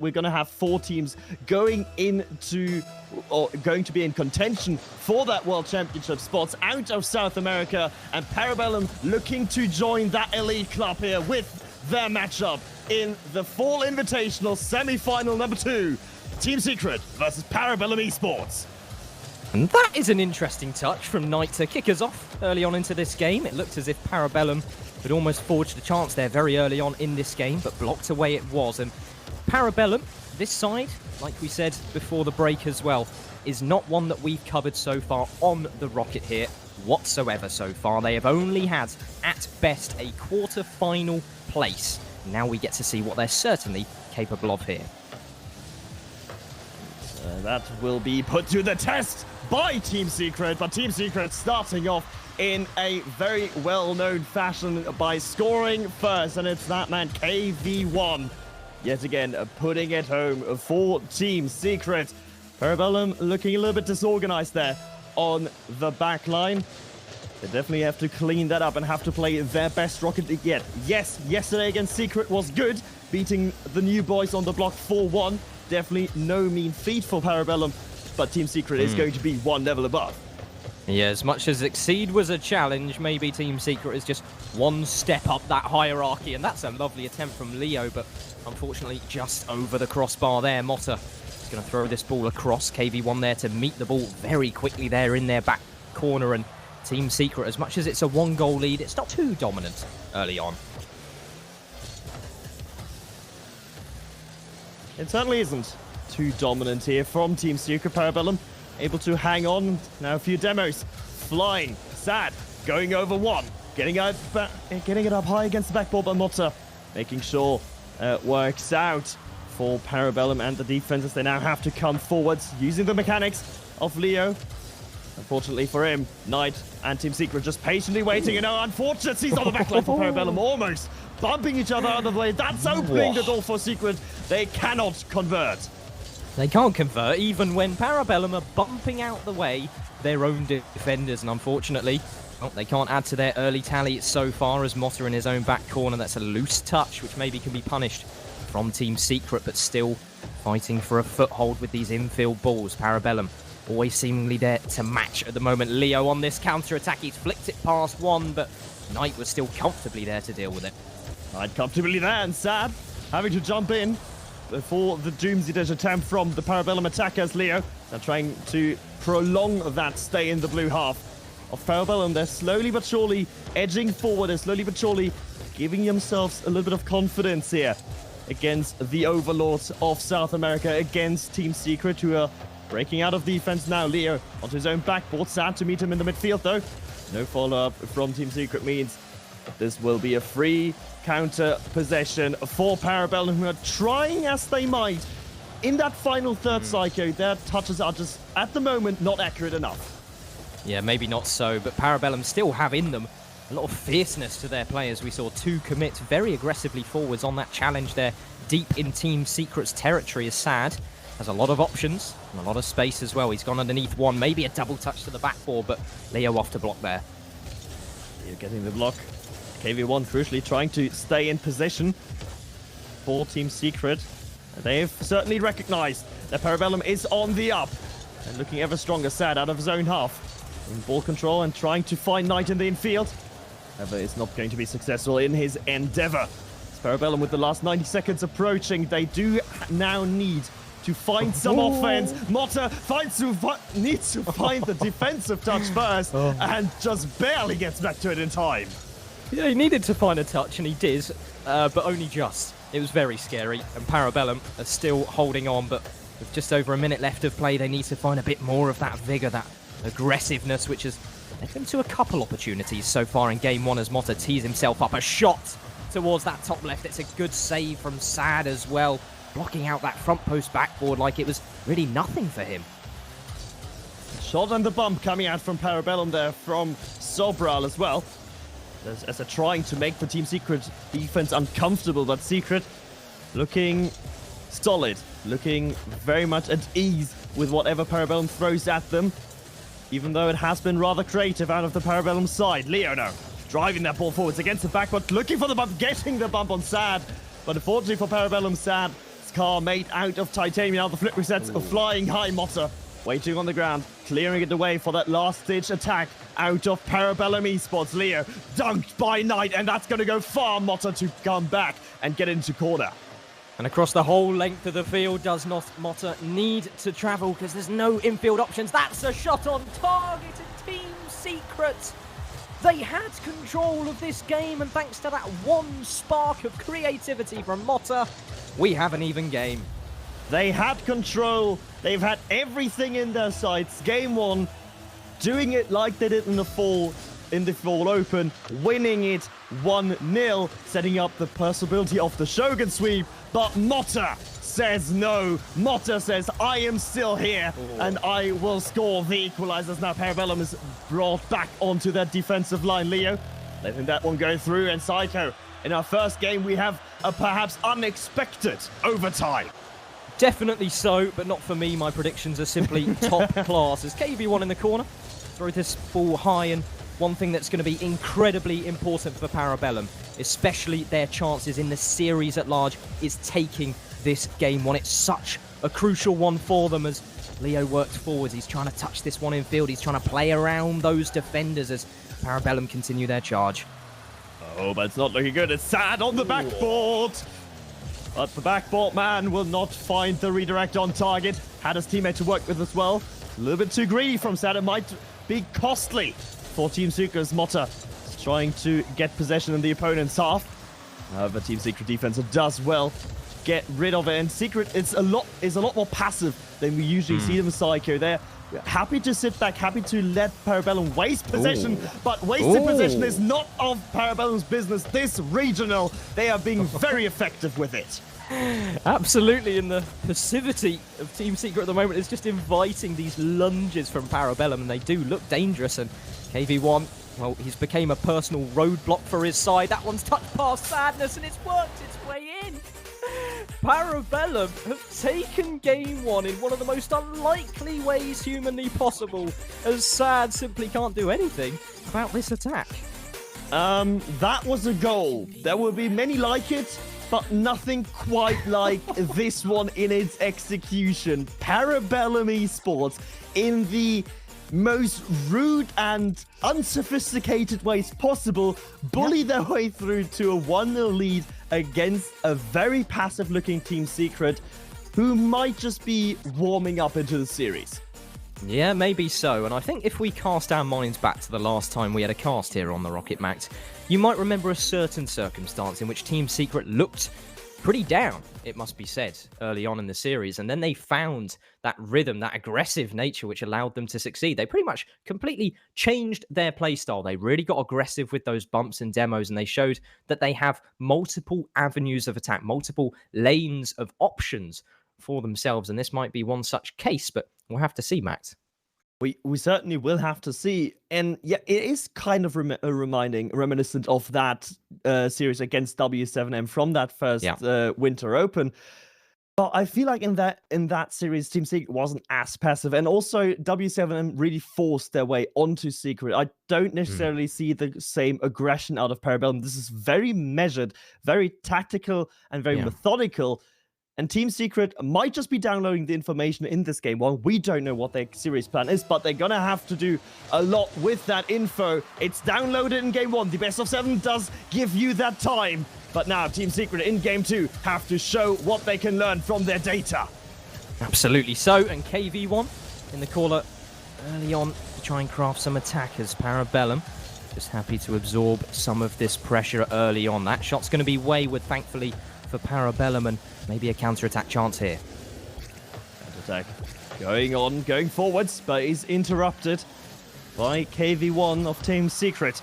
we're going to have 4 teams going into, or going to be in contention for that World Championship spots out of South America, and PARABELLUM looking to join that elite club here with their matchup in the Fall Invitational semi-final number 2, Team Secret versus PARABELLUM Esports. And that is an interesting touch from Knight to kick us off early on into this game. It looked as if PARABELLUM had almost forged a chance there very early on in this game, but blocked away it was. And PARABELLUM, this side, like we said before the break as well, is not one that we've covered so far on the Rocket here whatsoever so far. They have only had, at best, a quarter-final place. Now we get to see what they're certainly capable of here. That will be put to the test by Team Secret, but Team Secret starting off in a very well-known fashion by scoring first, and it's that man KV1 yet again putting it home for Team Secret. PARABELLUM looking a little bit disorganized there on the back line. They definitely have to clean that up and have to play their best Rocket League yet. Yes, yesterday against Secret was good, beating the new boys on the block 4-1. Definitely no mean feat for PARABELLUM, but Team Secret is going to be one level above. Yeah, as much as Exceed was a challenge, maybe Team Secret is just one step up that hierarchy, and that's a lovely attempt from Leo, but unfortunately just over the crossbar there. Motta is going to throw this ball across. KV1 there to meet the ball very quickly there in their back corner, and Team Secret, as much as it's a 1-goal lead, it's not too dominant early on. It certainly isn't too dominant here from Team Secret. PARABELLUM able to hang on. Now a few demos. Flying. Sad. Going over one. Getting it up high against the backboard by Motta. Making sure it works out for PARABELLUM and the defenses. They now have to come forwards using the mechanics of Leo. Unfortunately for him, Knight and Team Secret just patiently waiting. And now unfortunate sees on the backline for PARABELLUM, almost bumping each other out of the way. That's opening the door for Secret. They cannot convert. They can't convert even when PARABELLUM are bumping out the way their own defenders, and unfortunately, well, they can't add to their early tally so far as Motta in his own back corner. That's a loose touch, which maybe can be punished from Team Secret, but still fighting for a foothold with these infield balls. PARABELLUM always seemingly there to match at the moment. Leo on this counter-attack, he's flicked it past one, but Knight was still comfortably there to deal with it. Knight comfortably there, and Sad having to jump in before the Doomsday Dish attempt from the PARABELLUM attackers. Leo are trying to prolong that stay in the blue half of PARABELLUM. They're slowly but surely edging forward. They're slowly but surely giving themselves a little bit of confidence here against the overlords of South America, against Team Secret, who are breaking out of defense now. Leo onto his own backboard. Sad to meet him in the midfield, though. No follow-up from Team Secret means this will be a free counter possession for PARABELLUM, who are trying as they might. In that final third psycho, their touches are just, at the moment, not accurate enough. Yeah, maybe not so, but PARABELLUM still have in them a lot of fierceness to their players. We saw 2 commit very aggressively forwards on that challenge there, deep in Team Secret's territory. Is Sad has a lot of options and a lot of space as well. He's gone underneath one, maybe a double touch to the backboard, but Leo off to block there. You're getting the block. KV1 crucially trying to stay in position for Team Secret. They've certainly recognized that PARABELLUM is on the up and looking ever stronger. Sad out of his own half in ball control and trying to find Knight in the infield. However, it's not going to be successful in his endeavor. It's PARABELLUM with the last 90 seconds approaching. They do now need to find some offense. Motta needs to find the defensive touch first and just barely gets back to it in time. Yeah, he needed to find a touch, and he did, but only just. It was very scary, and PARABELLUM are still holding on, but with just over a minute left of play, they need to find a bit more of that vigour, that aggressiveness, which has led them to a couple opportunities so far in Game 1 as Motta tees himself up. A shot towards that top left. It's a good save from Sad as well, blocking out that front post backboard like it was really nothing for him. Shot and the bump coming out from PARABELLUM there from Sobral as well. As they're trying to make the Team Secret defense uncomfortable, but Secret looking solid, looking very much at ease with whatever PARABELLUM throws at them, even though it has been rather creative out of the PARABELLUM side. Leo now driving that ball forwards against the backboard, looking for the bump, getting the bump on Sad, but unfortunately for PARABELLUM, Sad sports car made out of titanium. Now the flip resets flying high. Motta waiting on the ground, clearing it away for that last-ditch attack out of Parabellum Esports. Leo dunked by Knight, and that's going to go far. Motta to come back and get into corner. And across the whole length of the field, does not Motta need to travel because there's no infield options. That's a shot on target, and Team Secret, they had control of this game, and thanks to that one spark of creativity from Motta, we have an even game. They had control. They've had everything in their sights. Game one, doing it like they did in the fall open, winning it 1-0, setting up the possibility of the Shogun sweep. But Motta says no. Motta says, I am still here, and I will score the equalizers. Now Parabellum is brought back onto their defensive line. Leo letting that one go through, and Psycho. In our first game, we have a perhaps unexpected overtime. Definitely so, but not for me. My predictions are simply top class. As KV1 in the corner, throw this ball high, and one thing that's going to be incredibly important for Parabellum, especially their chances in the series at large, is taking this game one. It's such a crucial one for them as Leo works forwards. He's trying to touch this one in field. He's trying to play around those defenders as Parabellum continue their charge. Oh, but it's not looking good. It's Sad on the backboard. But the backboard man will not find the redirect on target. Had his teammate to work with as well. A little bit too greedy from Sad. It might be costly for Team Secret's Motta trying to get possession in the opponent's half. However, Team Secret defense does well get rid of it, and Secret is a lot more passive than we usually see them. Psycho, they're happy to sit back, happy to let Parabellum waste possession, but wasted possession is not of Parabellum's business this regional. They are being very effective with it. Absolutely, and the passivity of Team Secret at the moment is just inviting these lunges from Parabellum, and they do look dangerous. And KV1, well, he's became a personal roadblock for his side. That one's touched past Sadness, and it's worked its way in. Parabellum have taken game one in one of the most unlikely ways humanly possible, as Sad simply can't do anything about this attack. That was a goal. There will be many like it, but nothing quite like this one in its execution. Parabellum Esports, in the most rude and unsophisticated ways possible, bully their way through to a 1-0 lead against a very passive-looking Team Secret, who might just be warming up into the series. Yeah, maybe so. And I think if we cast our minds back to the last time we had a cast here on the Rocket Max, you might remember a certain circumstance in which Team Secret looked pretty down, it must be said, early on in the series. And then they found that rhythm, that aggressive nature, which allowed them to succeed. They pretty much completely changed their playstyle. They really got aggressive with those bumps and demos, and they showed that they have multiple avenues of attack, multiple lanes of options for themselves. And this might be one such case, but we'll have to see, Max. We certainly will have to see. And yeah, it is kind of reminiscent of that series against W7M from that first Winter Open. But I feel like in that series, Team Secret wasn't as passive. And also, W7M really forced their way onto Secret. I don't necessarily see the same aggression out of Parabellum. This is very measured, very tactical, and very methodical. And Team Secret might just be downloading the information in this game. Well, we don't know what their series plan is, but they're going to have to do a lot with that info. It's downloaded in Game 1. The best of 7 does give you that time. But now Team Secret in Game 2 have to show what they can learn from their data. Absolutely so. And KV1 in the caller early on to try and craft some attack as Parabellum just happy to absorb some of this pressure early on. That shot's going to be wayward, thankfully, for Parabellum, and maybe a counter-attack chance here. Counter-attack going forwards, but he's interrupted by KV1 of Team Secret.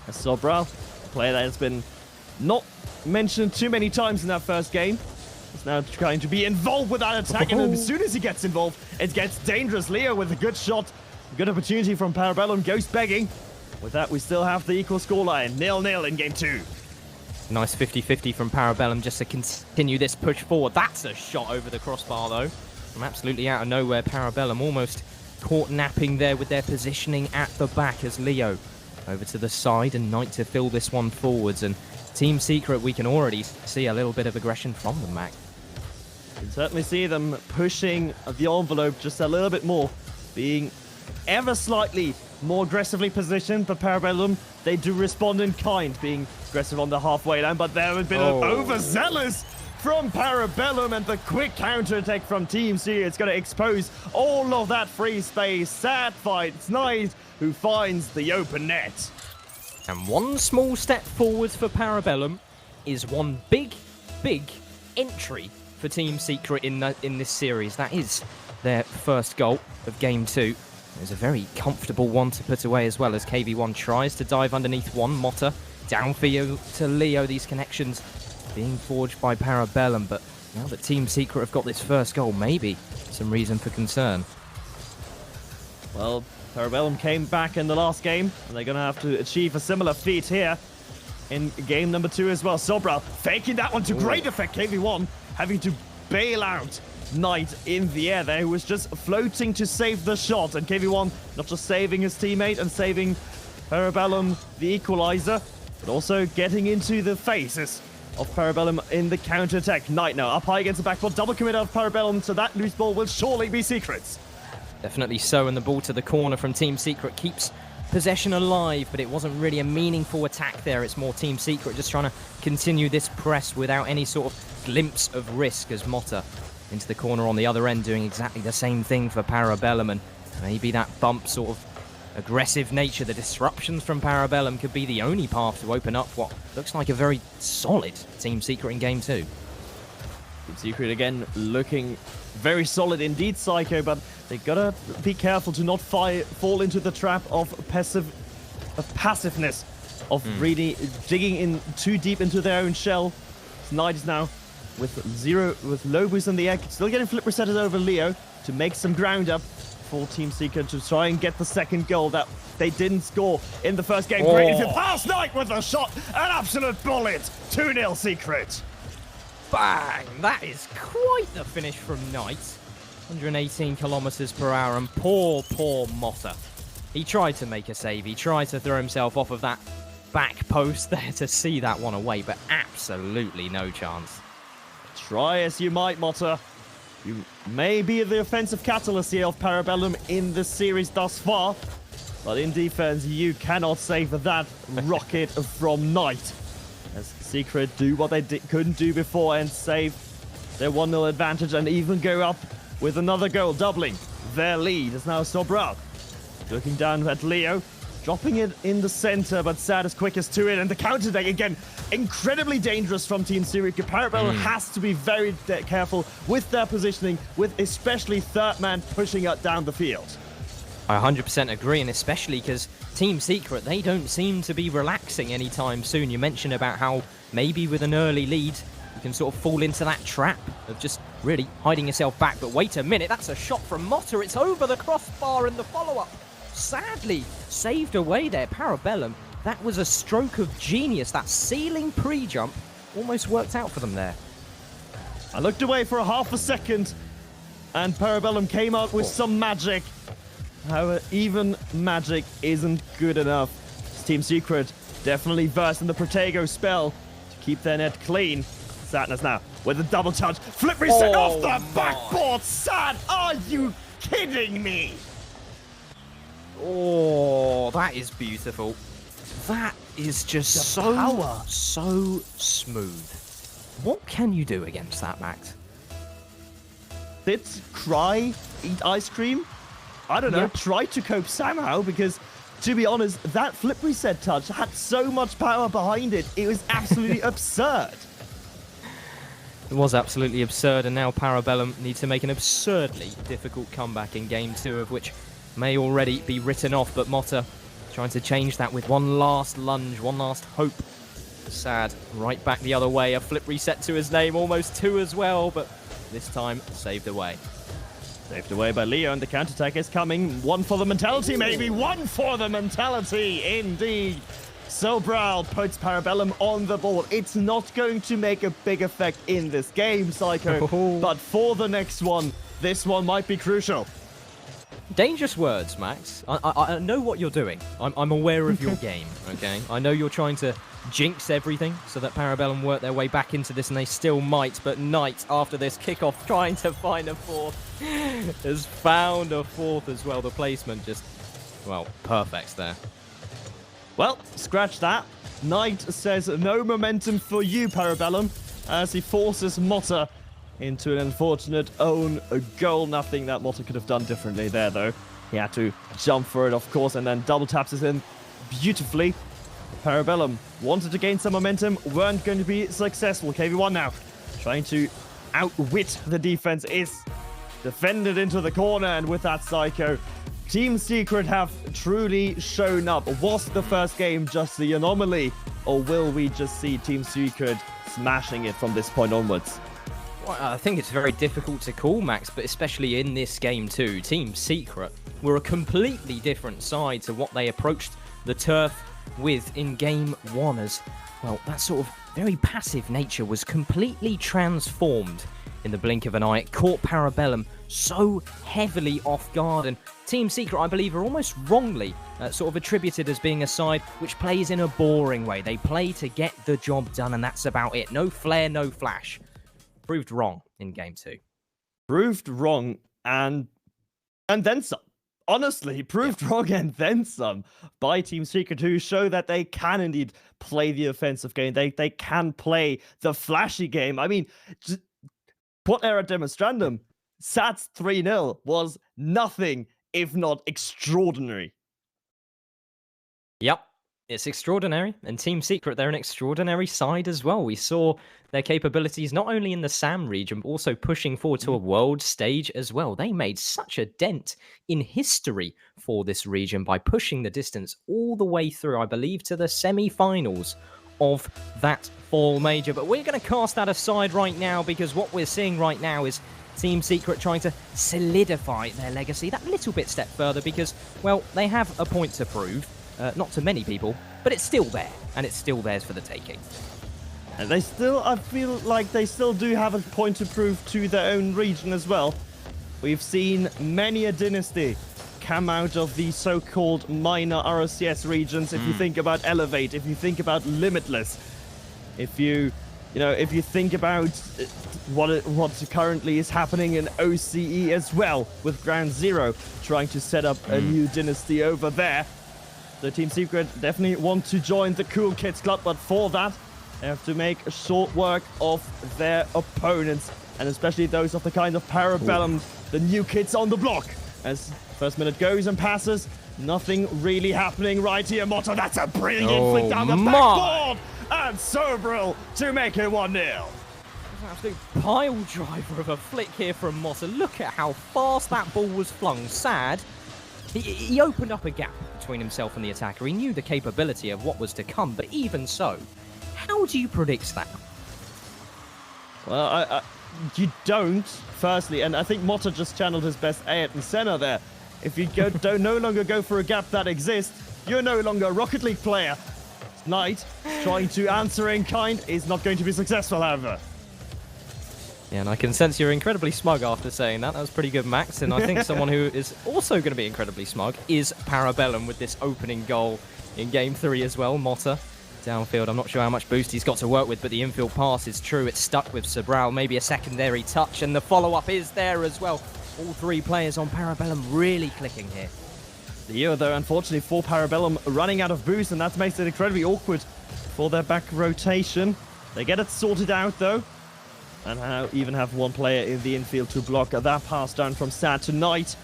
As Sobral, a player that has been not mentioned too many times in that first game, is now trying to be involved with that attack, and as soon as he gets involved, it gets dangerous. Leo with a good shot, a good opportunity from Parabellum, goes begging. With that, we still have the equal scoreline, 0-0 in Game 2. Nice 50-50 from Parabellum just to continue this push forward. That's a shot over the crossbar, though. From absolutely out of nowhere, Parabellum almost caught napping there with their positioning at the back as Leo over to the side and Knight to fill this one forwards. And Team Secret, we can already see a little bit of aggression from them, Mac. can certainly see them pushing the envelope just a little bit more, being ever slightly more aggressively positioned, but PARABELLUM, they do respond in kind, being aggressive on the halfway line, but there has been an overzealous from PARABELLUM, and the quick counter-attack from Team Secret. It's going to expose all of that free space. Sad fight. It's Knight who finds the open net. And one small step forwards for PARABELLUM is one big entry for Team Secret in this series. That is their first goal of Game 2. It was a very comfortable one to put away, as well as KV1 tries to dive underneath one. Motta downfield to Leo. These connections being forged by PARABELLUM, but now that Team Secret have got this first goal, maybe some reason for concern. Well, PARABELLUM came back in the last game, and they're going to have to achieve a similar feat here in game number 2 as well. Sobral faking that one to great effect. KV1 having to bail out Knight in the air there, who was just floating to save the shot. And KV1 not just saving his teammate and saving PARABELLUM the equalizer, but also getting into the faces of PARABELLUM in the counter-attack. Knight now up high against the backboard. Double commit of PARABELLUM, so that loose ball will surely be Secret's. Definitely so, and the ball to the corner from Team Secret keeps possession alive, but it wasn't really a meaningful attack there. It's more Team Secret just trying to continue this press without any sort of glimpse of risk, as Motta into the corner on the other end doing exactly the same thing for PARABELLUM. And maybe that bump sort of aggressive nature, the disruptions from PARABELLUM, could be the only path to open up what looks like a very solid Team Secret in Game 2. Team Secret again looking very solid indeed, Psycho, but they gotta be careful to not fall into the trap of passiveness, of really digging in too deep into their own shell. Knight is now with low boost in the air, still getting flip resetted over Leo to make some ground up for Team Secret to try and get the second goal that they didn't score in the first game. Great into pass, Knight with a shot, an absolute bullet. 2-0 Secret. Bang! That is quite the finish from Knight. 118 kilometers per hour, and poor Motta. He tried to make a save. He tried to throw himself off of that back post there to see that one away, but absolutely no chance. Try as you might, Motta. You may be the offensive catalyst here of PARABELLUM in this series thus far, but in defense, you cannot save that rocket from Knight. As Secret do what they couldn't do before and save their 1-0 advantage and even go up with another goal, doubling their lead. As now Sobral looking down at Leo, dropping it in the center, but Sad is quickest to it. And the counter-attack, again, incredibly dangerous from Team Secret. PARABELLUM has to be very careful with their positioning, with especially third man pushing it down the field. I 100% agree, and especially because Team Secret, they don't seem to be relaxing anytime soon. You mentioned about how maybe with an early lead, you can sort of fall into that trap of just really hiding yourself back. But wait a minute, that's a shot from Motta. It's over the crossbar in the follow-up. Sadly saved away there. PARABELLUM, that was a stroke of genius. That ceiling pre-jump almost worked out for them there. I looked away for a half a second, and PARABELLUM came out with some magic. However, even magic isn't good enough. Team Secret definitely versed in the Protego spell to keep their net clean. Sadness now with a double touch. Flip reset off the backboard. Sad, are you kidding me? Oh, that is beautiful. That is just so smooth. What can you do against that, Max? Sit, cry, eat ice cream? I don't know, Yeah. try to cope somehow, because to be honest, that flip reset touch had so much power behind it. It was absolutely absurd. It was absolutely absurd, and now PARABELLUM need to make an absurdly difficult comeback in Game 2, of which may already be written off, but Motta trying to change that with one last lunge, one last hope. Sad, right back the other way, a flip reset to his name, almost 2 as well, but this time saved away. Saved away by Leo, and the counterattack is coming. One for the mentality, maybe. One for the mentality, indeed. Sobral puts PARABELLUM on the board. It's not going to make a big effect in this game, Psycho, but for the next one, this one might be crucial. Dangerous words, Max. I know what you're doing. I'm aware of your game, okay? I know you're trying to jinx everything so that Parabellum work their way back into this, and they still might, but Knight, after this kickoff, trying to find a fourth, has found a fourth as well. The placement just, well, perfect there. Well, scratch that. Knight says no momentum for you, Parabellum, as he forces Motta into an unfortunate own goal. Nothing that Motta could have done differently there, though. He had to jump for it, of course, and then double taps it in beautifully. Parabellum wanted to gain some momentum, weren't going to be successful. KV1 now trying to outwit the defense, is defended into the corner, and with that Psycho, Team Secret have truly shown up. Was the first game just the anomaly, or will we just see Team Secret smashing it from this point onwards? Well, I think it's very difficult to call, Max, but especially in this game too. Team Secret were a completely different side to what they approached the turf with in game one, as, well, that sort of very passive nature was completely transformed in the blink of an eye. It caught Parabellum so heavily off guard, and Team Secret, I believe, are almost wrongly sort of attributed as being a side which plays in a boring way. They play to get the job done, and that's about it. No flair, no flash. Proved wrong in game two. Proved wrong and then some. Honestly, proved wrong and then some by Team Secret, who show that they can indeed play the offensive game. They can play the flashy game. I mean, what era demonstrandum? Sats 3-0 was nothing if not extraordinary. Yep, it's extraordinary. And Team Secret, they're an extraordinary side as well. We saw their capabilities not only in the SAM region, but also pushing forward to a world stage as well. They made such a dent in history for this region by pushing the distance all the way through, I believe, to the semi-finals of that fall major. But we're going to cast that aside right now, because what we're seeing right now is Team Secret trying to solidify their legacy that little bit step further, because, well, they have a point to prove. Not to many people, but it's still there, and it's still theirs for the taking. And they still, I feel like they still do have a point to prove to their own region as well. We've seen many a dynasty come out of the so-called minor RLCS regions. If you think about Elevate, if you think about Limitless, if you think about what currently is happening in OCE as well, with Ground Zero trying to set up a new dynasty over there. So Team Secret definitely want to join the Cool Kids Club, but for that, they have to make short work of their opponents, and especially those of the kind of Parabellum, the new kids on the block. As first minute goes and passes, nothing really happening right here. Motta, that's a brilliant flick down the backboard, and Sobril to make it 1-0. An absolute pile driver of a flick here from Motta. Look at how fast that ball was flung. Sad. He opened up a gap between himself and the attacker. He knew the capability of what was to come, but even so, how do you predict that? Well, you don't, firstly, and I think Motta just channeled his best Ayat and Senna there. If you no longer go for a gap that exists, you're no longer a Rocket League player. Knight, trying to answer in kind, is not going to be successful, however. Yeah, and I can sense you're incredibly smug after saying that. That was pretty good, Max. And I think someone who is also going to be incredibly smug is Parabellum with this opening goal in Game 3 as well. Motta downfield. I'm not sure how much boost he's got to work with, but the infield pass is true. It's stuck with Sobral. Maybe a secondary touch, and the follow-up is there as well. All three players on Parabellum really clicking here. The Euro, though, unfortunately for Parabellum, running out of boost, and that makes it incredibly awkward for their back rotation. They get it sorted out, though. And now even have one player in the infield to block that pass down from Sad to Knight.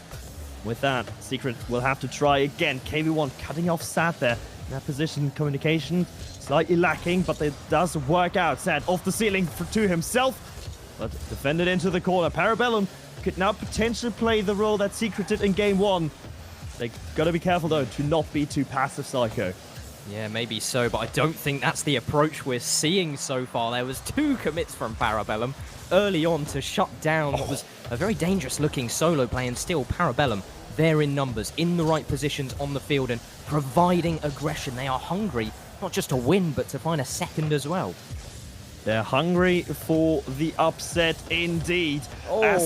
With that, Secret will have to try again. KV1 cutting off Sad there. In that position, communication slightly lacking, but it does work out. Sad off the ceiling to himself, but defended into the corner. Parabellum could now potentially play the role that Secret did in Game 1. They gotta be careful, though, to not be too passive, Psycho. Yeah, maybe so, but I don't think that's the approach we're seeing so far. There was 2 commits from Parabellum early on to shut down what was a very dangerous-looking solo play, and still Parabellum, they're in numbers, in the right positions on the field, and providing aggression. They are hungry, not just to win, but to find a second as well. They're hungry for the upset indeed. Oh. As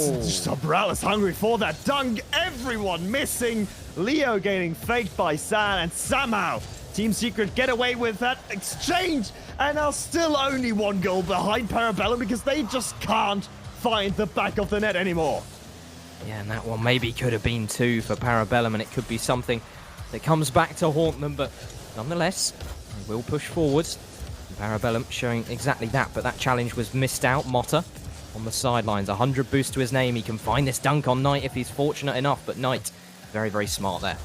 Sobral is hungry for that dunk. Everyone missing. Leo getting faked by San, and somehow Team Secret get away with that exchange and are still only 1 goal behind Parabellum because they just can't find the back of the net anymore. Yeah, and that one maybe could have been 2 for Parabellum, and it could be something that comes back to haunt them, but nonetheless, they will push forwards. Parabellum showing exactly that, but that challenge was missed out. Motta on the sidelines, 100 boost to his name. He can find this dunk on Knight if he's fortunate enough, but Knight, very, very smart there.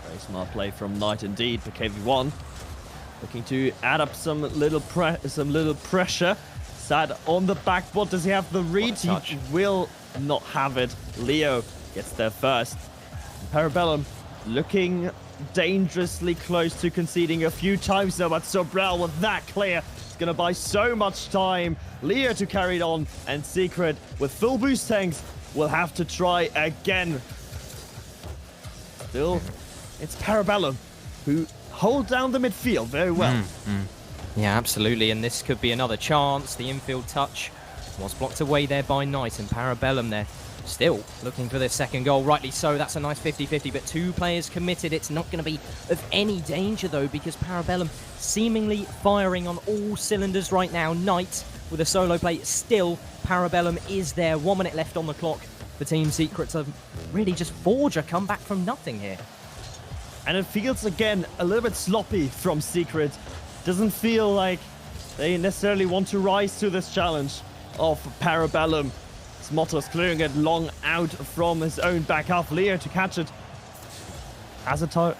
Very smart play from Knight indeed for KV1. Looking to add up some little pressure. Sad on the backboard. Does he have the read? He will not have it. Leo gets there first. Parabellum looking dangerously close to conceding a few times though, but Sobral with that clear is going to buy so much time. Leo to carry it on, and Secret with full boost tanks will have to try again. Still, it's Parabellum who hold down the midfield very well. Yeah, absolutely, and this could be another chance. The infield touch was blocked away there by Knight, and Parabellum there still looking for their second goal. Rightly so, that's a nice 50-50, but 2 players committed. It's not going to be of any danger though, because Parabellum seemingly firing on all cylinders right now. Knight with a solo play. Still, Parabellum is there. 1 minute left on the clock for Team Secret to really just forge a comeback from nothing here. And it feels again a little bit sloppy from Secret. Doesn't feel like they necessarily want to rise to this challenge of Parabellum. Motta's clearing it long out from his own back half. Leo to catch it.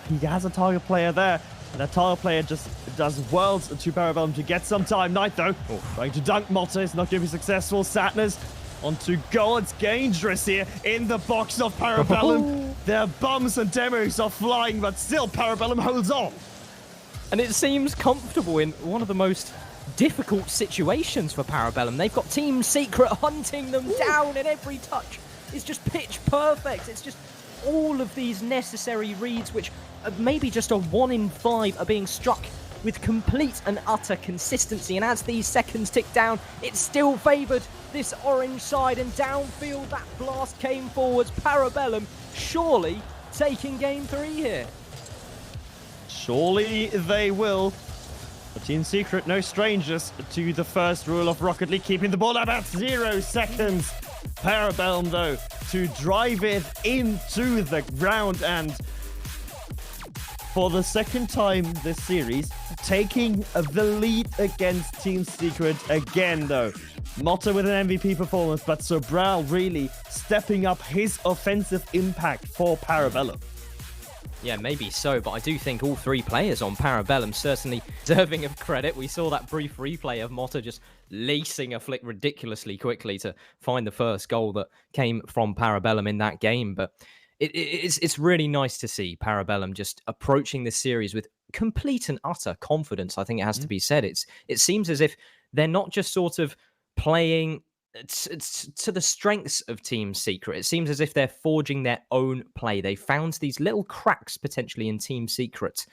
He has a target player there, and that target player just does worlds to Parabellum to get some time. Knight though, trying to dunk Motta, is not going to be successful. Sadness onto goal. It's dangerous here in the box of Parabellum. Their bombs and demos are flying, but still Parabellum holds on. And it seems comfortable in one of the most difficult situations for Parabellum. They've got Team Secret hunting them down, and every touch is just pitch perfect. It's just all of these necessary reads, which maybe just a 1 in 5 are being struck with complete and utter consistency. And as these seconds tick down, it's still favoured this orange side, and downfield that blast came forwards. Parabellum surely taking game 3 here. Surely they will. But Team Secret, no strangers to the first rule of Rocket League, keeping the ball about 0 seconds. Parabellum, though, to drive it into the ground, and for the second time this series, taking the lead against Team Secret again, though. Motta with an MVP performance, but Sobral really stepping up his offensive impact for Parabellum. Yeah, maybe so, but I do think all 3 players on Parabellum certainly deserving of credit. We saw that brief replay of Motta just lacing a flick ridiculously quickly to find the first goal that came from Parabellum in that game. But it's really nice to see Parabellum just approaching this series with complete and utter confidence. I think it has to be said. It seems as if they're not just sort of playing to the strengths of Team Secret. It seems as if they're forging their own play. They found these little cracks potentially in Team Secret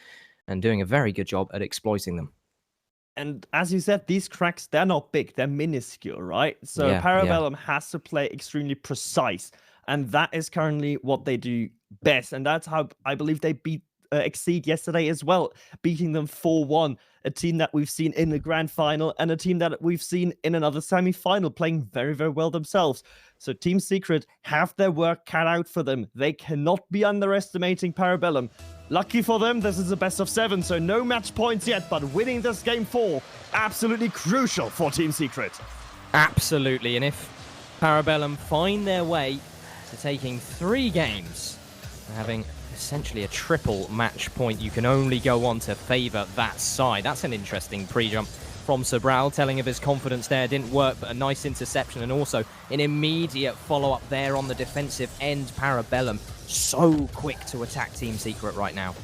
and doing a very good job at exploiting them. And as you said, these cracks, they're not big, they're minuscule, right? So yeah, Parabellum has to play extremely precise, and that is currently what they do best. And that's how I believe they beat Exceed yesterday as well, beating them 4-1, a team that we've seen in the grand final and a team that we've seen in another semi-final playing very, very well themselves. So Team Secret have their work cut out for them. They cannot be underestimating Parabellum. Lucky for them, this is a best of 7, so no match points yet, but winning this game 4, absolutely crucial for Team Secret. Absolutely, and if Parabellum find their way to taking 3 games, having essentially a triple match point, you can only go on to favour that side. That's an interesting pre-jump from Sobral, telling of his confidence there. Didn't work, but a nice interception, and also an immediate follow-up there on the defensive end. Parabellum so quick to attack Team Secret right now.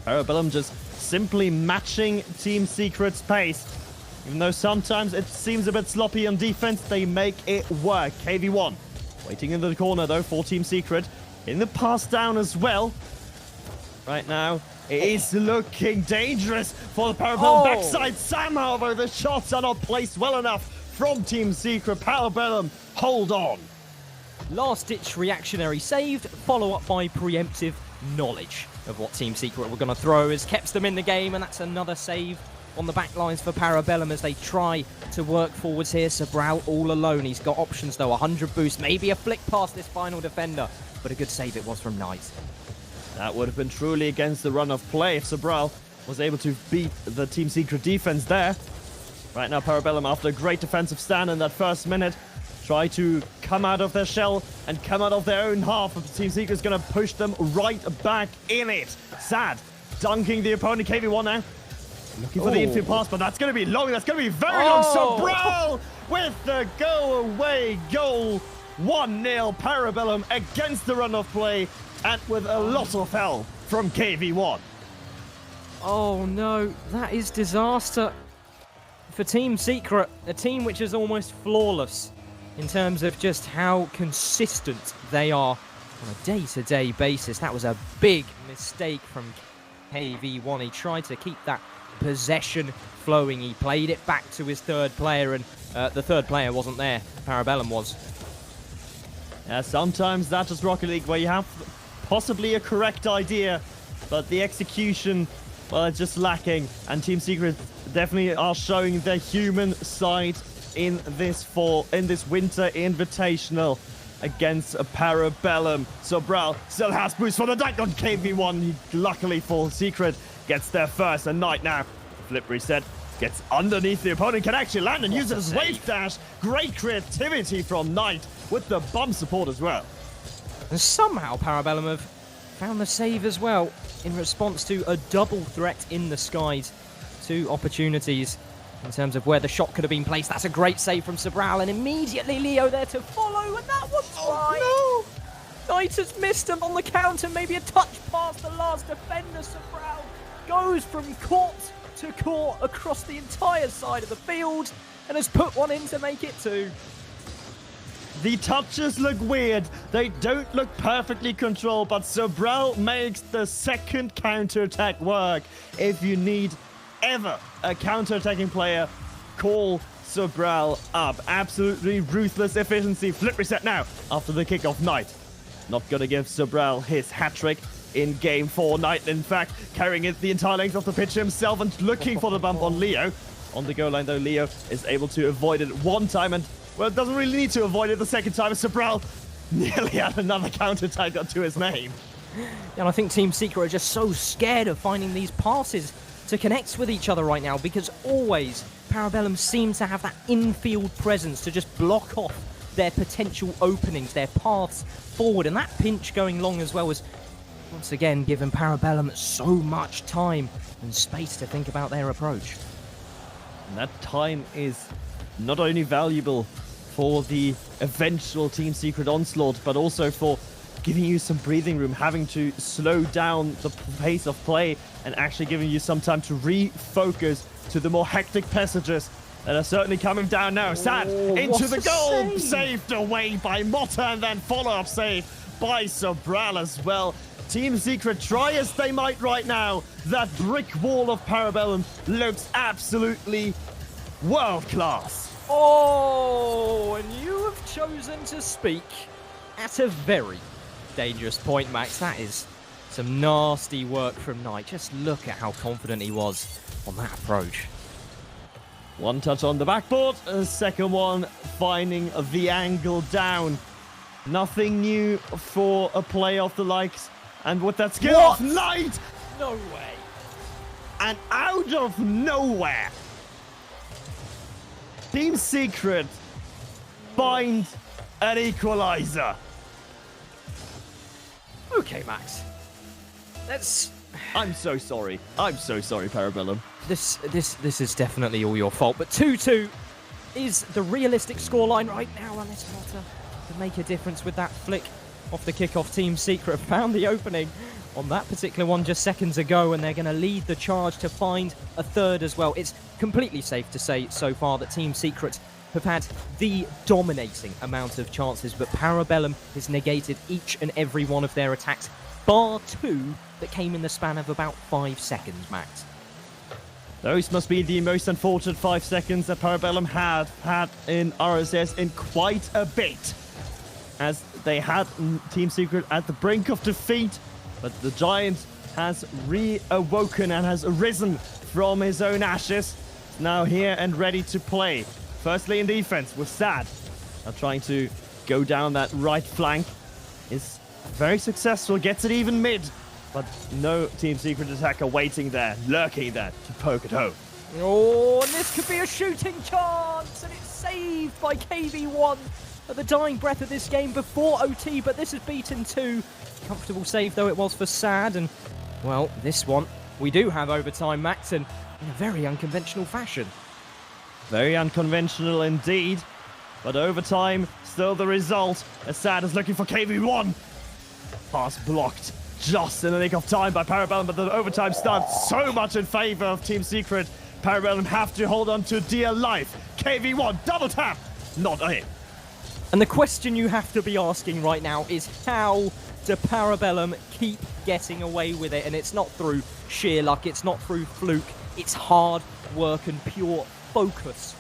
Parabellum just simply matching Team Secret's pace. Even though sometimes it seems a bit sloppy on defense, they make it work. KV1 waiting in the corner though for Team Secret. In the pass down as well. Right now, It is looking dangerous for the Parabellum backside. Somehow, though, the shots are not placed well enough from Team Secret. Parabellum, hold on. Last-ditch reactionary saved, follow-up by preemptive knowledge of what Team Secret were going to throw has kept them in the game, and that's another save on the back lines for Parabellum as they try to work forwards here. Sobral all alone. He's got options, though. 100 boost, maybe a flick past this final defender, but a good save it was from Knight. That would have been truly against the run of play if Sobral was able to beat the Team Secret defense there. Right now, Parabellum, after a great defensive stand in that first minute, try to come out of their shell and come out of their own half. But Team Secret is going to push them right back in it. Sad. Dunking the opponent. KV1 now. Looking for the infield pass, but that's going to be long. That's going to be very long. Sobral with the go-away goal. 1-0 Parabellum against the run of play and with a lot of help from KV1. Oh no, that is disaster for Team Secret, a team which is almost flawless in terms of just how consistent they are on a day-to-day basis. That was a big mistake from KV1. He tried to keep that possession flowing. He played it back to his third player, and the third player wasn't there. Parabellum was. Yeah, sometimes that's just Rocket League, where you have possibly a correct idea, but the execution, well, it's just lacking. And Team Secret definitely are showing their human side in this winter invitational against a Parabellum. Sobral still has boost for the dunk on KV1. He, luckily for Secret, gets there first. And Knight now, flip reset, gets underneath the opponent, can actually land and use his wave dash. Great creativity from Knight with the bump support as well. And somehow Parabellum have found the save as well in response to a double threat in the skies. 2 opportunities in terms of where the shot could have been placed. That's a great save from Sobral, and immediately Leo there to follow, and that one's right. No! Knight has missed him on the counter, maybe a touch past the last defender. Sobral goes from court to court across the entire side of the field and has put one in to make it 2. The touches look weird. They don't look perfectly controlled, but Sobral makes the second counter-attack work. If you need ever a counter-attacking player, call Sobral up. Absolutely ruthless efficiency. Flip reset now after the kickoff. Knight not going to give Sobral his hat-trick in Game 4. Knight, in fact, carrying it the entire length of the pitch himself and looking for the bump on Leo. On the goal line, though, Leo is able to avoid it one time, and, well, doesn't really need to avoid it the second time. Sobral nearly had another counter-attack to his name. And I think Team Secret are just so scared of finding these passes to connect with each other right now, because always Parabellum seem to have that infield presence to just block off their potential openings, their paths forward, and that pinch going long as well was once again giving Parabellum so much time and space to think about their approach. And that time is not only valuable for the eventual Team Secret onslaught, but also for giving you some breathing room, having to slow down the pace of play and actually giving you some time to refocus to the more hectic passages that are certainly coming down now. Sad into the goal, saved away by Motta, and then follow-up save by Sobral as well. Team Secret, try as they might right now, that brick wall of Parabellum looks absolutely world-class. Oh, and you have chosen to speak at a very dangerous point, Max. That is some nasty work from Knight. Just look at how confident he was on that approach. One touch on the backboard, a second one finding the angle down. Nothing new for a play of the likes. And with that skill of Knight! No way. And out of nowhere, Team Secret find an equalizer. Okay, Max. I'm so sorry. I'm so sorry, Parabellum. This is definitely all your fault. But 2-2 is the realistic scoreline right now, and it's Motta to make a difference with that flick off the kickoff. Team Secret found the opening on that particular one just seconds ago, and they're going to lead the charge to find a third as well. It's completely safe to say so far that Team Secret have had the dominating amount of chances, but Parabellum has negated each and every one of their attacks bar 2 that came in the span of about 5 seconds, Max. Those must be the most unfortunate 5 seconds that Parabellum had in RLCS in quite a bit, as they had Team Secret at the brink of defeat, but the Giant has reawoken and has arisen from his own ashes. Now here and ready to play. Firstly in defense with Sad. Now trying to go down that right flank. Is very successful, gets it even mid. But no Team Secret attacker waiting there, lurking there to poke it home. Oh, and this could be a shooting chance, and it's saved by KV1 at the dying breath of this game before OT, but this is beaten 2. Comfortable save though it was for Sad, and well, this one, we do have overtime, Max, and in a very unconventional fashion. Very unconventional indeed, but overtime, still the result, as Sad is looking for KV1. Pass blocked just in the nick of time by Parabellum, but the overtime starts so much in favor of Team Secret. Parabellum have to hold on to dear life. KV1, double tap, not a hit. And the question you have to be asking right now is how do Parabellum keep getting away with it? And it's not through sheer luck, it's not through fluke, it's hard work and pure focus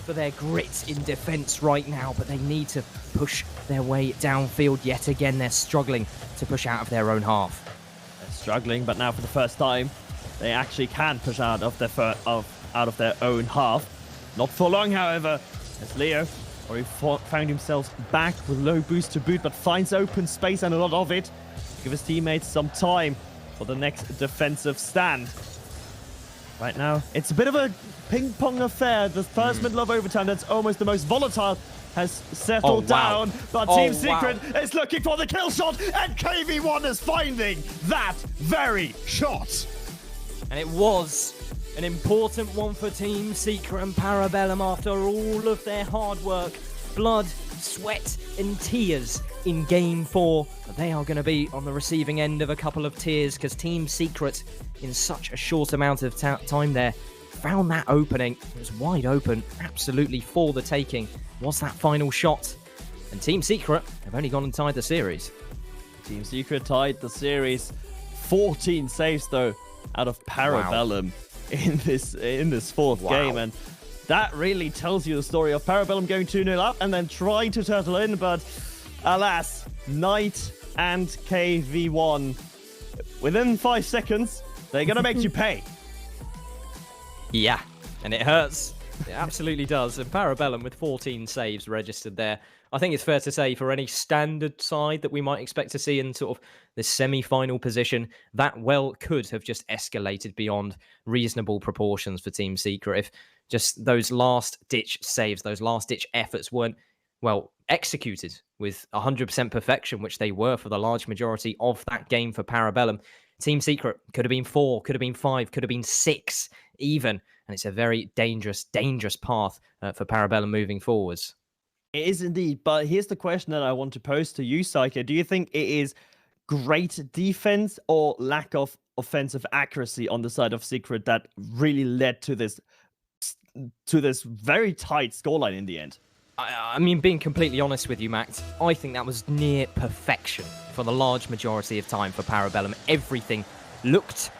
for their grit in defense right now, but they need to push their way downfield yet again. They're struggling to push out of their own half. They're struggling, but now for the first time, they actually can push out of their own half. Not for long, however, as Leo already found himself back with low boost to boot, but finds open space and a lot of it to give his teammates some time for the next defensive stand. Right now, it's a bit of a ping-pong affair. The first middle of overtime, that's almost the most volatile, has settled down, but Team Secret is looking for the kill shot, and KV1 is finding that very shot. And it was an important one for Team Secret and Parabellum after all of their hard work, blood, sweat and tears in Game 4. But they are going to be on the receiving end of a couple of tears, because Team Secret, in such a short amount of time there, found that opening. It was wide open, absolutely for the taking. Was that final shot? And Team Secret have only gone and tied the series. Team Secret tied the series. 14 saves though out of Parabellum in this fourth game, and that really tells you the story of Parabellum going 2-0 up and then trying to turtle in, but alas, Knight and KV1 within 5 seconds, they're gonna make you pay. Yeah, and it hurts. It absolutely does. And Parabellum with 14 saves registered there. I think it's fair to say for any standard side that we might expect to see in sort of the semi-final position, that well could have just escalated beyond reasonable proportions for Team Secret if just those last-ditch saves, those last-ditch efforts weren't, well, executed with 100% perfection, which they were for the large majority of that game for Parabellum. Team Secret could have been 4, could have been 5, could have been 6 even. And it's a very dangerous, dangerous path for Parabellum moving forwards. It is indeed, but here's the question that I want to pose to you, Psycho. Do you think it is great defense or lack of offensive accuracy on the side of Secret that really led to this very tight scoreline in the end? I mean, being completely honest with you, Max, I think that was near perfection for the large majority of time for Parabellum. Everything looked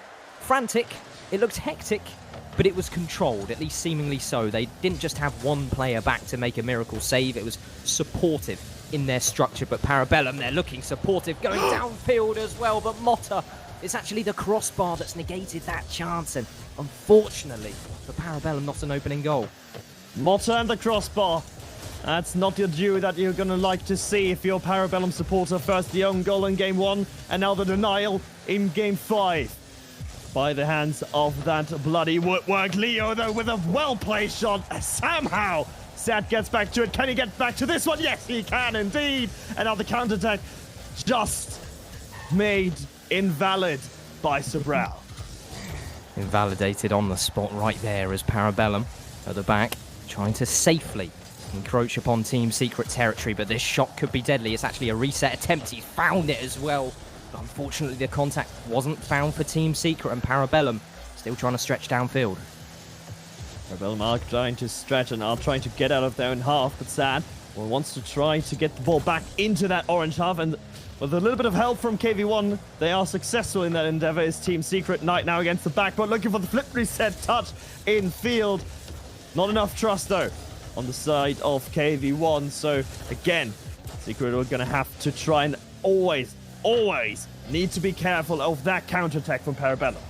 frantic, it looked hectic, but it was controlled, at least seemingly so. They didn't just have one player back to make a miracle save, it was supportive in their structure. But Parabellum, they're looking supportive, going downfield as well, but Motta, it's actually the crossbar that's negated that chance, and unfortunately for Parabellum, not an opening goal. Motta and the crossbar. That's not your duo that you're going to like to see if you're a Parabellum supporter. First the own goal in Game 1, and now the denial in Game 5. By the hands of that bloody woodwork. Leo, though, with a well-placed shot. Somehow, Sad gets back to it. Can he get back to this one? Yes, he can indeed. And now the counter-attack just made invalid by Sobral. Invalidated on the spot right there as Parabellum at the back, trying to safely encroach upon Team Secret territory, but this shot could be deadly. It's actually a reset attempt. He's found it as well. But unfortunately, the contact wasn't found for Team Secret, and Parabellum still trying to stretch downfield. Parabellum are trying to stretch and are trying to get out of their own half, but Sad well, wants to try to get the ball back into that orange half, and with a little bit of help from KV1, they are successful in that endeavor. Is Team Secret. Knight now against the backboard, looking for the flip reset touch in field. Not enough trust, though, on the side of KV1. So, again, Secret are going to have to try and always need to be careful of that counterattack from PARABELLUM.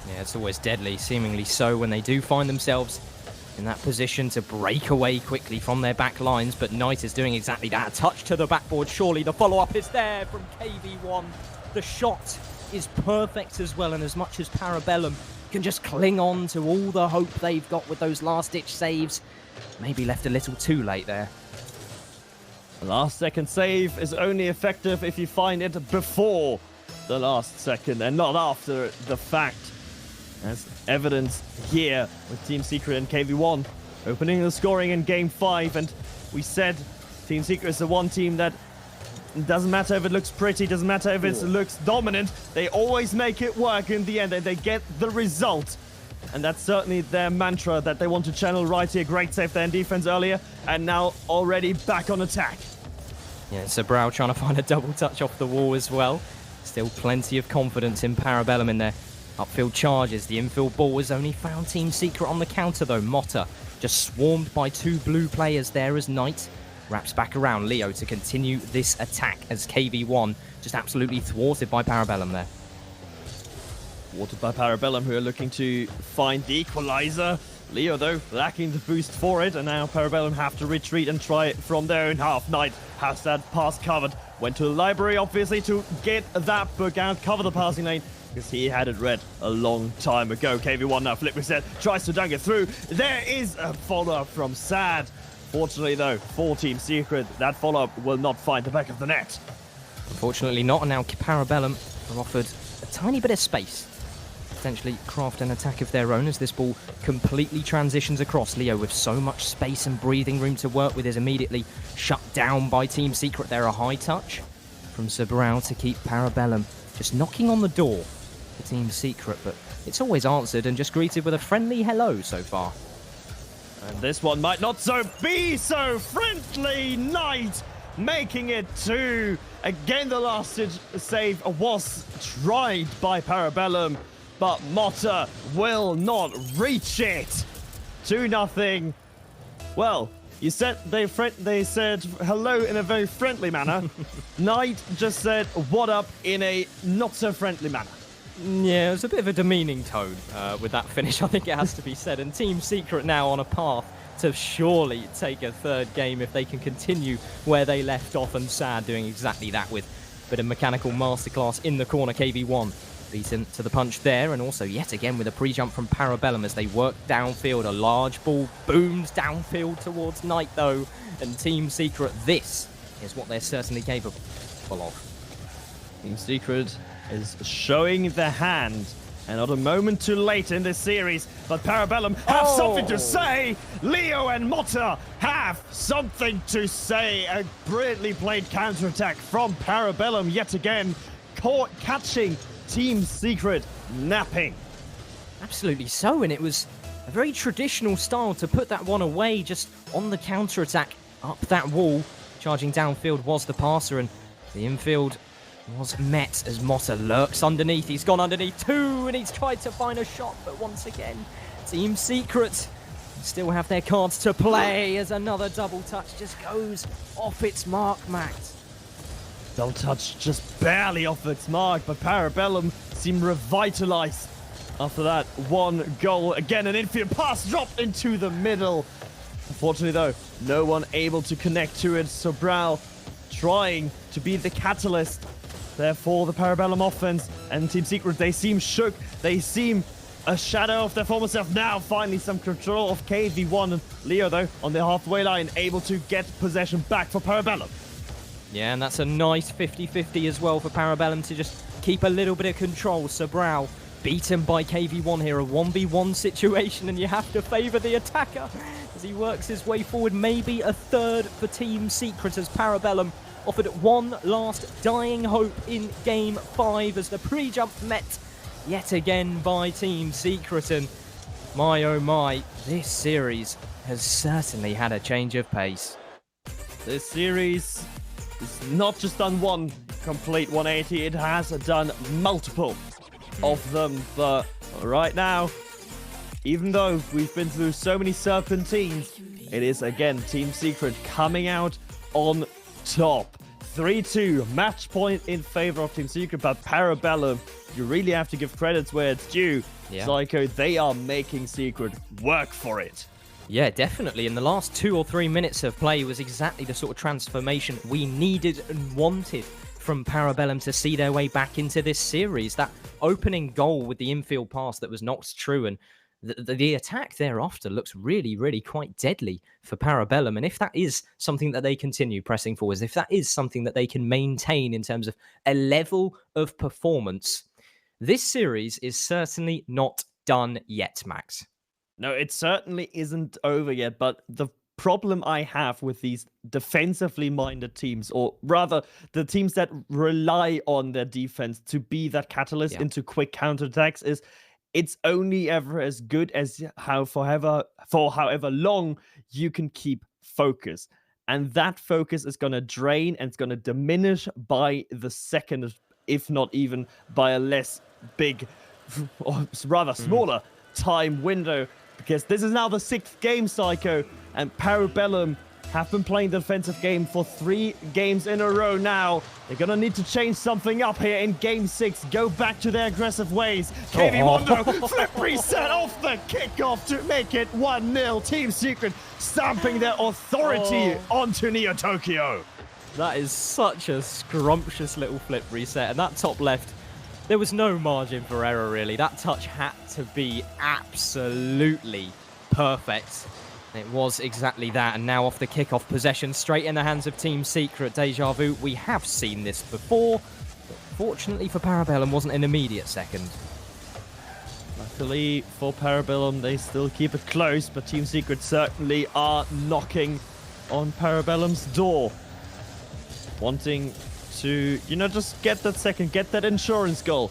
Yeah, it's always deadly, seemingly so, when they do find themselves in that position to break away quickly from their back lines, but Knight is doing exactly that. Touch to the backboard, surely the follow-up is there from KV1. The shot is perfect as well, and as much as PARABELLUM can just cling on to all the hope they've got with those last-ditch saves, maybe left a little too late there. The last second save is only effective if you find it before the last second and not after the fact. As evidence here with Team Secret and KV1 opening the scoring in Game 5. And we said Team Secret is the one team that doesn't matter if it looks pretty, doesn't matter if it looks dominant, they always make it work in the end and they get the result. And that's certainly their mantra that they want to channel right here. Great save there in defense earlier, and now already back on attack. Yeah, Sobral trying to find a double touch off the wall as well. Still plenty of confidence in PARABELLUM in their upfield charges. The infield ball has only found Team Secret on the counter though. Motta just swarmed by two blue players there as Knight wraps back around Leo to continue this attack as KV1 just absolutely thwarted by PARABELLUM there. Thwarted by PARABELLUM, who are looking to find the equalizer. Leo, though, lacking the boost for it, and now PARABELLUM have to retreat and try it from their own half. Knight has that pass covered. Went to the library, obviously, to get that book out, cover the passing lane, because he had it read a long time ago. KV1 now flip reset, tries to dunk it through. There is a follow-up from Sad. Fortunately, though, for Team Secret, that follow-up will not find the back of the net. Unfortunately not, and now PARABELLUM are offered a tiny bit of space. Potentially craft an attack of their own as this ball completely transitions across. Leo with so much space and breathing room to work with is immediately shut down by Team Secret. There a high touch from Sobral to keep PARABELLUM just knocking on the door for Team Secret, but it's always answered and just greeted with a friendly hello so far. And this one might not be so friendly. Knight making it 2. Again, the last save was tried by PARABELLUM, but Motta will not reach it. 2-0. Well, you said they said hello in a very friendly manner. Knight just said what up in a not so friendly manner. Yeah, it was a bit of a demeaning tone with that finish, I think it has to be said. And Team Secret now on a path to surely take a third game if they can continue where they left off, and Sad doing exactly that with a bit of mechanical masterclass in the corner. KV1 beaten to the punch there, and also yet again with a pre-jump from PARABELLUM as they work downfield. A large ball booms downfield towards Knight though, and Team Secret, this is what they're certainly capable of. Team Secret is showing their hand, and not a moment too late in this series, but PARABELLUM have something to say. Leo and Motta have something to say. A brilliantly played counterattack from PARABELLUM yet again, catching Team Secret napping. Absolutely so, and it was a very traditional style to put that one away, just on the counterattack up that wall. Charging downfield was the passer, and the infield was met as Motta lurks underneath. He's gone underneath too, and he's tried to find a shot, but once again, Team Secret still have their cards to play as another double touch just goes off its mark, Max. Double touch just barely off its mark, but PARABELLUM seem revitalized after that one goal. Again, an infield pass dropped into the middle. Unfortunately, though, no one able to connect to it. Sobral trying to be the catalyst there for the PARABELLUM offense. And Team Secret, they seem shook. They seem a shadow of their former self. Now, finally, some control of KV1. And Leo, though, on the halfway line, able to get possession back for PARABELLUM. Yeah, and that's a nice 50-50 as well for PARABELLUM to just keep a little bit of control. Sobral beaten by KV1 here, a 1v1 situation, and you have to favour the attacker as he works his way forward. Maybe a third for Team Secret as PARABELLUM offered one last dying hope in Game 5 as the pre-jump met yet again by Team Secret. And my oh my, this series has certainly had a change of pace. This series is not just done one complete 180, it has done multiple of them. But right now, even though we've been through so many serpentines, it is again Team Secret coming out on top. 3-2, match point in favor of Team Secret, but PARABELLUM, you really have to give credits where it's due. Yeah. Psycho, they are making Secret work for it. Yeah, definitely. And the last 2 or 3 minutes of play was exactly the sort of transformation we needed and wanted from PARABELLUM to see their way back into this series. That opening goal with the infield pass that was knocked true, and the attack thereafter looks really, really quite deadly for PARABELLUM. And if that is something that they continue pressing forwards, if that is something that they can maintain in terms of a level of performance, this series is certainly not done yet, Max. No, it certainly isn't over yet, but the problem I have with these defensively minded teams, or rather the teams that rely on their defense to be that catalyst into quick counterattacks, is it's only ever as good as for however long you can keep focus. And that focus is going to drain and it's going to diminish by the second, if not even by a less big, or rather smaller time window. Because this is now the 6th game, Psycho, and PARABELLUM have been playing the defensive game for 3 games in a row now. They're going to need to change something up here in game 6. Go back to their aggressive ways. KV1 flip reset off the kickoff to make it 1-0. Team Secret stamping their authority onto Neo Tokyo. That is such a scrumptious little flip reset. And that top left, there was no margin for error, really. That touch had to be absolutely perfect. It was exactly that, and now off the kickoff, possession straight in the hands of Team Secret. Deja vu, we have seen this before, but fortunately for PARABELLUM, wasn't an immediate second. Luckily for PARABELLUM, they still keep it close, but Team Secret certainly are knocking on PARABELLUM's door. Wanting to, just get that second, get that insurance goal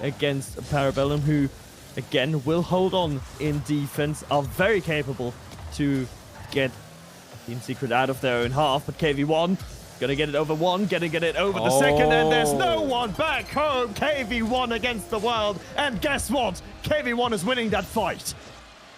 against PARABELLUM, who, again, will hold on in defense, are very capable to get Team Secret out of their own half, but KV1 gonna get it over one, gonna get it over the second, and there's no one back home. KV1 against the world, and guess what? KV1 is winning that fight.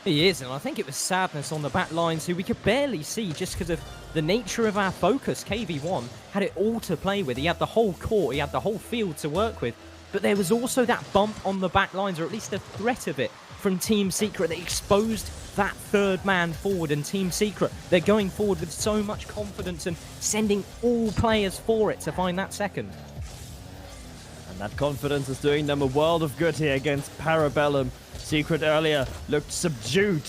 He is, and I think it was Sadness on the back lines, who we could barely see just because of the nature of our focus. KV1 had it all to play with. He had the whole court, he had the whole field to work with, but there was also that bump on the back lines, or at least the threat of it, from Team Secret that exposed that third man forward. And Team Secret, they're going forward with so much confidence and sending all players for it to find that second. And that confidence is doing them a world of good here against PARABELLUM. Secret earlier looked subdued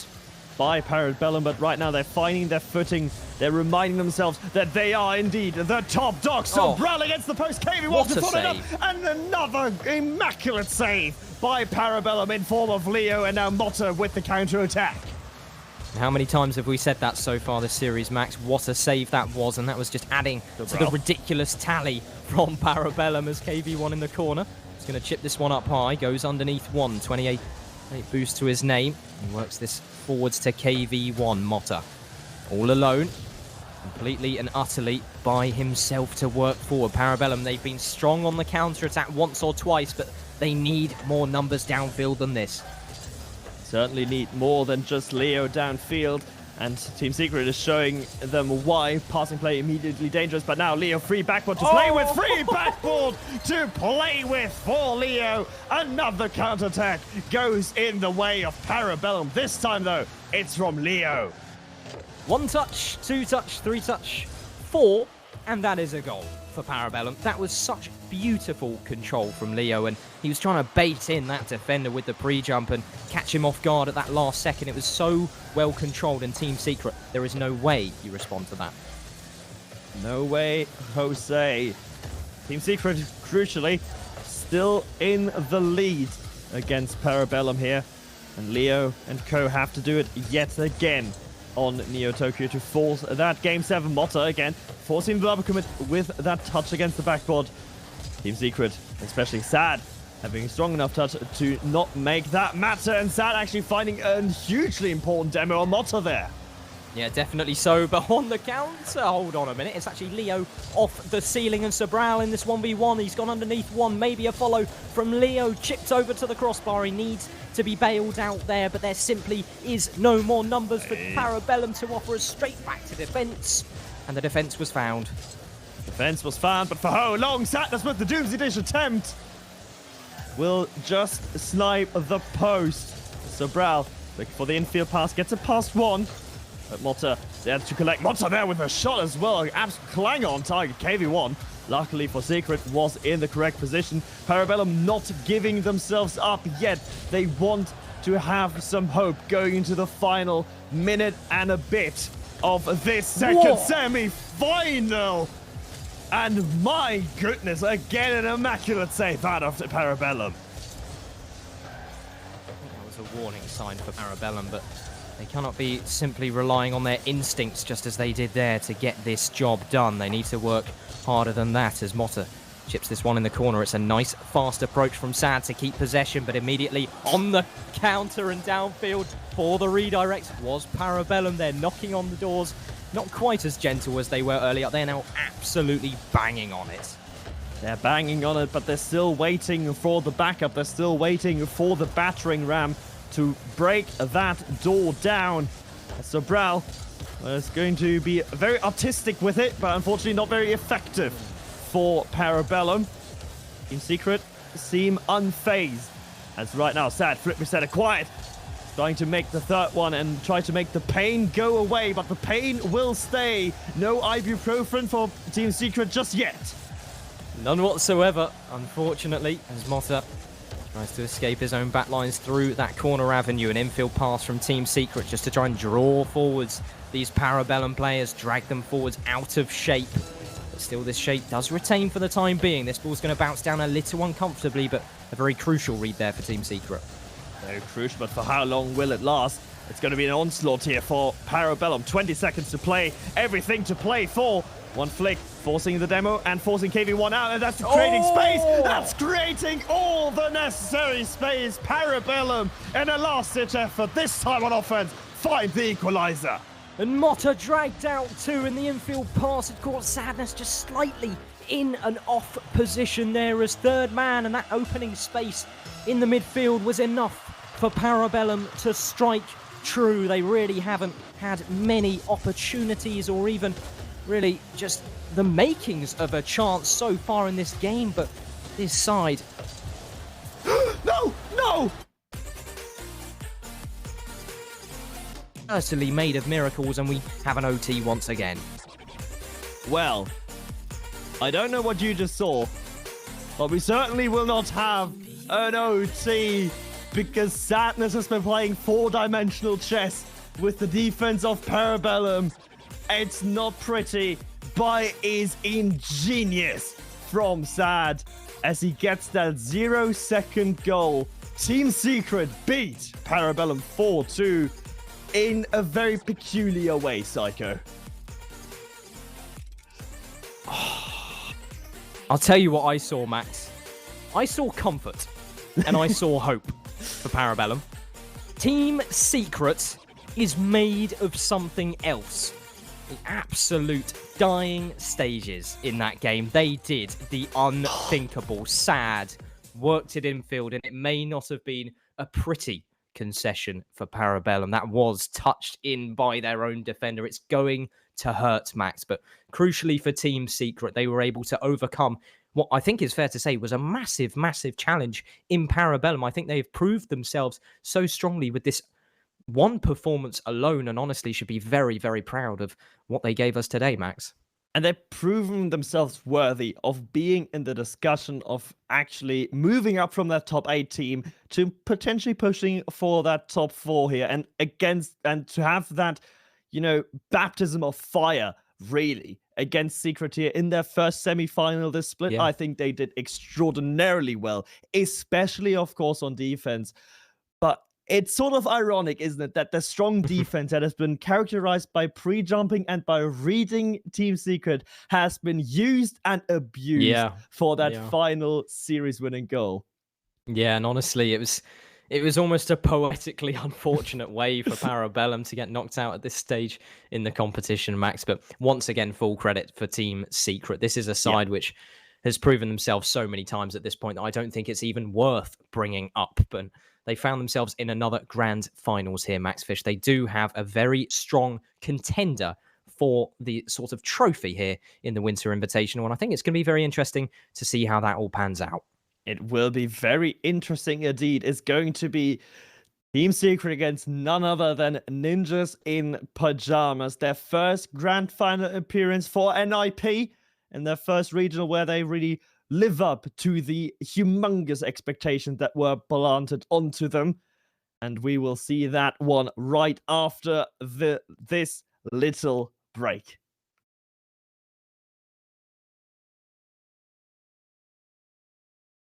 by PARABELLUM, but right now they're finding their footing. They're reminding themselves that they are indeed the top dog. So Brawl against the post. KV1 to follow it up, and another immaculate save by PARABELLUM in form of Leo, and now Motta with the counter-attack. How many times have we said that so far this series, Max? What a save that was, and that was just adding to the ridiculous tally from PARABELLUM as KV1 in the corner. He's going to chip this one up high, goes underneath 28 boost to his name. He works this forwards to KV1, Motta. All alone, completely and utterly by himself to work forward. PARABELLUM, they've been strong on the counter-attack once or twice, but they need more numbers downfield than this. Certainly need more than just Leo downfield, and Team Secret is showing them why. Passing play immediately dangerous, but now Leo free backboard to play with, free backboard to play with for Leo. Another counterattack goes in the way of PARABELLUM. This time though, it's from Leo. 1 touch, 2 touch, 3 touch, 4, and that is a goal for PARABELLUM. That was such beautiful control from Leo, and he was trying to bait in that defender with the pre-jump and catch him off guard at that last second. It was so well controlled in Team Secret. There is no way you respond to that. No way, Jose. Team Secret, crucially, still in the lead against PARABELLUM here, and Leo and co have to do it yet again on Neo Tokyo to force that Game 7. Motta again, forcing the double commit with that touch against the backboard. Team Secret, especially Sad, having a strong enough touch to not make that matter, and Sad actually finding a hugely important demo on Motta there. Yeah, definitely so, but on the counter, hold on a minute, it's actually Leo off the ceiling and Sobral in this 1v1. He's gone underneath one, maybe a follow from Leo, chipped over to the crossbar. He needs to be bailed out there, but there simply is no more numbers for PARABELLUM to offer us straight back to defense, and the defense was found. Defense was found, but for how long? Sadness with the Doomsday Dish attempt will just snipe the post. Sobral looking for the infield pass, gets it past one. But Motta there to collect. Motta there with a shot as well. Absolute clang on target. KV1, luckily for Secret, was in the correct position. PARABELLUM not giving themselves up yet. They want to have some hope going into the final minute and a bit of this second semi-final. And my goodness, again an immaculate save out of PARABELLUM. That was a warning sign for PARABELLUM, but they cannot be simply relying on their instincts just as they did there to get this job done. They need to work harder than that as Motta chips this one in the corner. It's a nice, fast approach from Sad to keep possession, but immediately on the counter and downfield for the redirect was PARABELLUM. They're knocking on the doors. Not quite as gentle as they were earlier. They're now absolutely banging on it. They're banging on it, but they're still waiting for the backup. They're still waiting for the battering ram to break that door down. Sobral is going to be very artistic with it, but unfortunately not very effective for PARABELLUM. Team Secret seem unfazed. As right now, Sad, flip reset acquired. Trying to make the third one and try to make the pain go away, but the pain will stay. No ibuprofen for Team Secret just yet. None whatsoever, unfortunately, as Motta tries to escape his own backlines through that corner avenue. An infield pass from Team Secret just to try and draw forwards these PARABELLUM players, drag them forwards out of shape. But still, this shape does retain for the time being. This ball's going to bounce down a little uncomfortably, but a very crucial read there for Team Secret. Very crucial, but for how long will it last? It's going to be an onslaught here for PARABELLUM. 20 seconds to play, everything to play for. One flick, forcing the demo and forcing KV1 out, and that's creating space. That's creating all the necessary space. PARABELLUM in a last-ditch effort, this time on offense, find the equalizer. And Motta dragged out two in the infield pass. It caught Sadness just slightly in an off position there as third man, and that opening space in the midfield was enough for PARABELLUM to strike true. They really haven't had many opportunities or even really just the makings of a chance so far in this game, but this side... No! Certainly made of miracles, and we have an OT once again. Well, I don't know what you just saw, but we certainly will not have an OT because Sadness has been playing four-dimensional chess with the defense of PARABELLUM. It's not pretty, but it is ingenious from Sad as he gets that 0-second goal. Team Secret beat PARABELLUM 4-2 in a very peculiar way, Psycho. I'll tell you what I saw, Max. I saw comfort, and I saw hope for PARABELLUM. Team Secret is made of something else. The absolute dying stages in that game. They did the unthinkable. Sad worked it infield, and it may not have been a pretty concession for PARABELLUM. That was touched in by their own defender. It's going to hurt, Max, but crucially for Team Secret, they were able to overcome what I think is fair to say was a massive, massive challenge in PARABELLUM. I think they've proved themselves so strongly with this one performance alone, and honestly should be very, very proud of what they gave us today, Max. And they've proven themselves worthy of being in the discussion of actually moving up from that top 8 team to potentially pushing for that top 4 here, and to have that, you know, baptism of fire really against Secret here in their first semi-final this split. Yeah. I think they did extraordinarily well, especially of course on defense. But it's sort of ironic, isn't it, that the strong defense that has been characterized by pre-jumping and by reading Team Secret has been used and abused for that final series-winning goal. Yeah, and honestly, it It was almost a poetically unfortunate way for Parabellum to get knocked out at this stage in the competition, Max. But once again, full credit for Team Secret. This is a side which has proven themselves so many times at this point that I don't think it's even worth bringing up. But they found themselves in another grand finals here, Max Fish. They do have a very strong contender for the sort of trophy here in the Winter Invitational. And I think it's going to be very interesting to see how that all pans out. It will be very interesting indeed. It's going to be Team Secret against none other than Ninjas in Pajamas. Their first grand final appearance for NIP and their first regional where they really live up to the humongous expectations that were planted onto them. And we will see that one right after this little break.